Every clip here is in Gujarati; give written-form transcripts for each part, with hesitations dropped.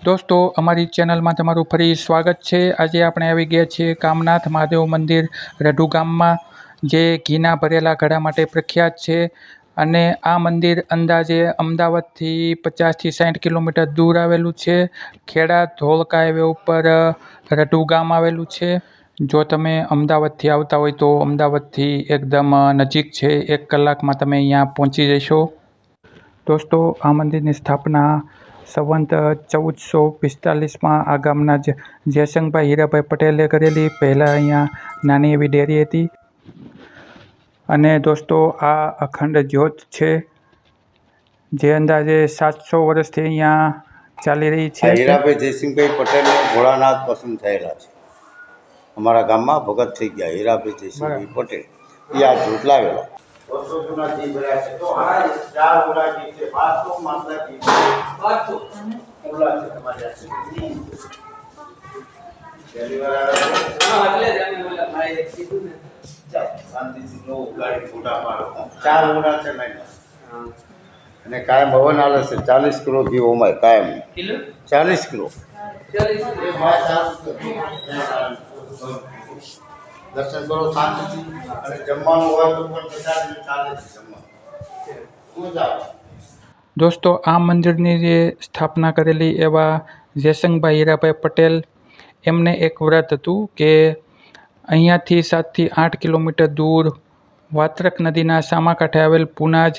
દોસ્તો, અમારી ચેનલમાં તમારું ફરી સ્વાગત છે। આજે આપણે આવી ગયા છીએ કામનાથ મહાદેવ મંદિર રઢુ ગામમાં, જે ઘીના ભરેલા ઘડા માટે પ્રખ્યાત છે। અને આ મંદિર અંદાજે અમદાવાદથી 50થી 60 કિલોમીટર દૂર આવેલું છે। ખેડા ધોળકા હાઈવે ઉપર રઢુ ગામ આવેલું છે। જો તમે અમદાવાદથી આવતા હોય તો અમદાવાદથી એકદમ નજીક છે, 1 કલાકમાં તમે અહીંયા પહોંચી જશો। દોસ્તો, આ મંદિરની સ્થાપના સંવંત 1445માં આ ગામના જયસંગભાઈ હીરાભાઈ પટેલે કરેલી। પહેલાં અહીંયા નાની એવી ડેરી હતી। અને દોસ્તો, આ અખંડ જ્યોત છે, જે અંદાજે 700 વર્ષથી અહીંયા ચાલી રહી છે। હીરાભાઈ જયસિંહભાઈ પટેલને ભોળાનાથ પસંદ થયેલા છે। અમારા ગામમાં ભગત થઈ ગયા હીરાભાઈ જયસિંહભાઈ પટેલ, એ આ જ્યોત લાવેલા। વર્ષો જૂના જીવ રહ્યા છે। તો આ 4 ઓલા જીવ છે, 500 માનતા જીવ છે, 500 ઓલા છે તમારી આ પહેલી વાર આવે છે। એટલે જ અમે ઓલા ભાઈ કીધું ને, ચાલ શાંતિથી નો ગાડી ફોટા પાડો। 4 ઓલા છે માઈનસ, અને કાયમ હવન આલે છે। 40 કિલો ઘી ઓમાય કાયમ, કિલો 40 કિલો, 40 કિલો ભાઈ સારું। દર્શન કરો શાંતિથી, અને જમવાનું હોય તો પણ ચાલે છે જમવાનું। દોસ્તો, આ મંદિરની જે સ્થાપના કરેલી એવા જયસંગભાઈ હીરાભાઈ પટેલ, એમને એક વ્રત હતું કે અહીંયાથી 7થી 8 કિલોમીટર દૂર વાત્રક નદીના સામા કાંઠે આવેલ પુનાજ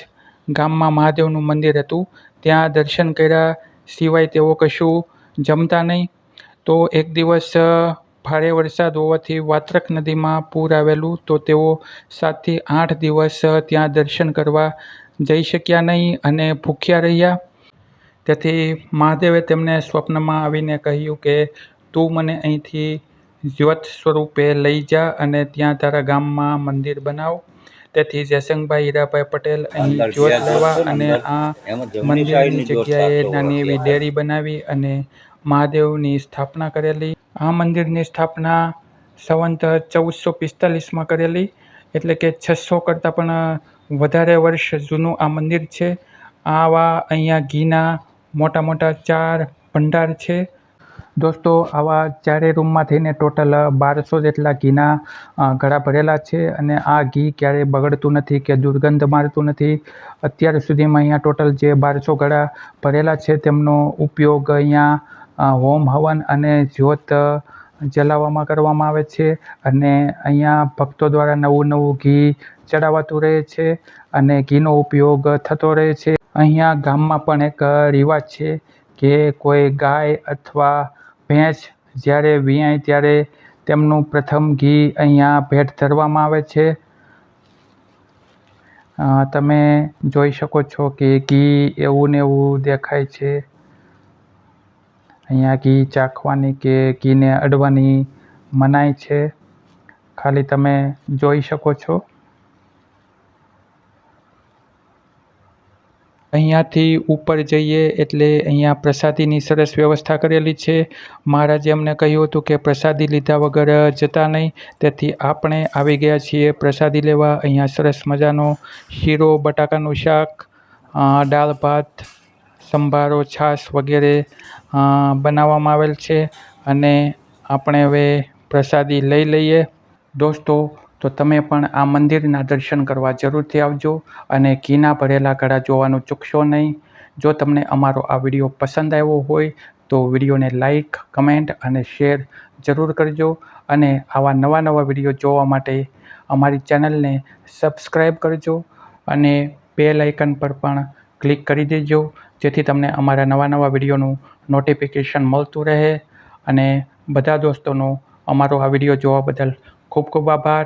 ગામમાં મહાદેવનું મંદિર હતું। ત્યાં દર્શન કર્યા સિવાય તેઓ કશું જમતા નહીં। તો એક દિવસ ભારે વરસાદ હોવાથી વાત્રક નદીમાં પૂર આવેલું, તો તેઓ 7થી 8 દિવસ ત્યાં દર્શન કરવા જઈ શક્યા નહીં અને ભૂખ્યા રહ્યા। તેથી મહાદેવે તેમને સ્વપ્નમાં આવીને કહ્યું કે તું મને અહીંથી જ્યોત સ્વરૂપે લઈ જા અને ત્યાં તારા ગામમાં મંદિર બનાવ। તેથી જયસંગભાઈ હીરાભાઈ પટેલ અહીં જ્યોત લેવા અને આ મંદિરની જગ્યાએ નાની એવી ડેરી બનાવી અને મહાદેવની સ્થાપના કરેલી। આ મંદિરની સ્થાપના સંવંત 1445માં કરેલી, એટલે કે 600 કરતાં પણ વધારે વર્ષ જૂનું આ મંદિર છે। આવા અહીંયા ઘીના મોટા મોટા 4 ભંડાર છે। દોસ્તો, આવા 4 રૂમમાં થઈને ટોટલ 1200 જેટલા ઘીના ઘડા ભરેલા છે। અને આ ઘી ક્યારેય બગડતું નથી કે દુર્ગંધ મારતું નથી। અત્યાર સુધીમાં અહીંયા ટોટલ જે 1200 ઘડા ભરેલા છે, તેમનો ઉપયોગ અહીંયા હોમ હવન અને જ્યોત જલાવવામાં કરવામાં આવે છે। અને અહીંયા ભક્તો દ્વારા નવું ઘી ચડાવાતું રહે છે અને ઘીનો ઉપયોગ થતો રહે છે। અહીંયા ગામમાં પણ એક રિવાજ છે કે કોઈ ગાય અથવા ભેંસ જ્યારે વીણાય ત્યારે તેમનું પ્રથમ ઘી અહીંયા ભેટ ધરવામાં આવે છે। તમે જોઈ શકો છો કે ઘી એવું ને એવું દેખાય છે। અહીંયા ઘી ચાખવાની કે ઘીને અડવાની મનાઈ છે, ખાલી તમે જોઈ શકો છો। અહીંયાથી ઉપર જઈએ એટલે અહીંયા પ્રસાદીની સરસ વ્યવસ્થા કરેલી છે। મહારાજે અમને કહ્યું હતું કે પ્રસાદી લીધા વગર જતા નહીં, તેથી આપણે આવી ગયા છીએ પ્રસાદી લેવા। અહીંયા સરસ મજાનો શીરો, બટાકાનું શાક, દાળ ભાત, સંભારો, છાશ વગેરે બનાવવામાં આવેલ છે। અને આપણે હવે પ્રસાદી લઈ લઈએ। દોસ્તો, તો તમે પણ આ મંદિરના દર્શન કરવા જરૂરથી આવજો અને ઘીના ભરેલા ઘડા જોવાનું ચૂકશો નહીં। જો તમને અમારો આ વિડીયો પસંદ આવ્યો હોય તો વિડીયોને લાઈક, કમેન્ટ અને શેર જરૂર કરજો। અને આવા નવા વિડીયો જોવા માટે અમારી ચેનલને સબસ્ક્રાઈબ કરજો અને બેલ આઇકન પર પણ ક્લિક કરી દેજો, જેથી તમને અમારા નવા વિડીયોનું નોટિફિકેશન મળતું રહે। અને બધા દોસ્તોનો અમારો આ વિડીયો જોવા બદલ ખૂબ ખૂબ આભાર।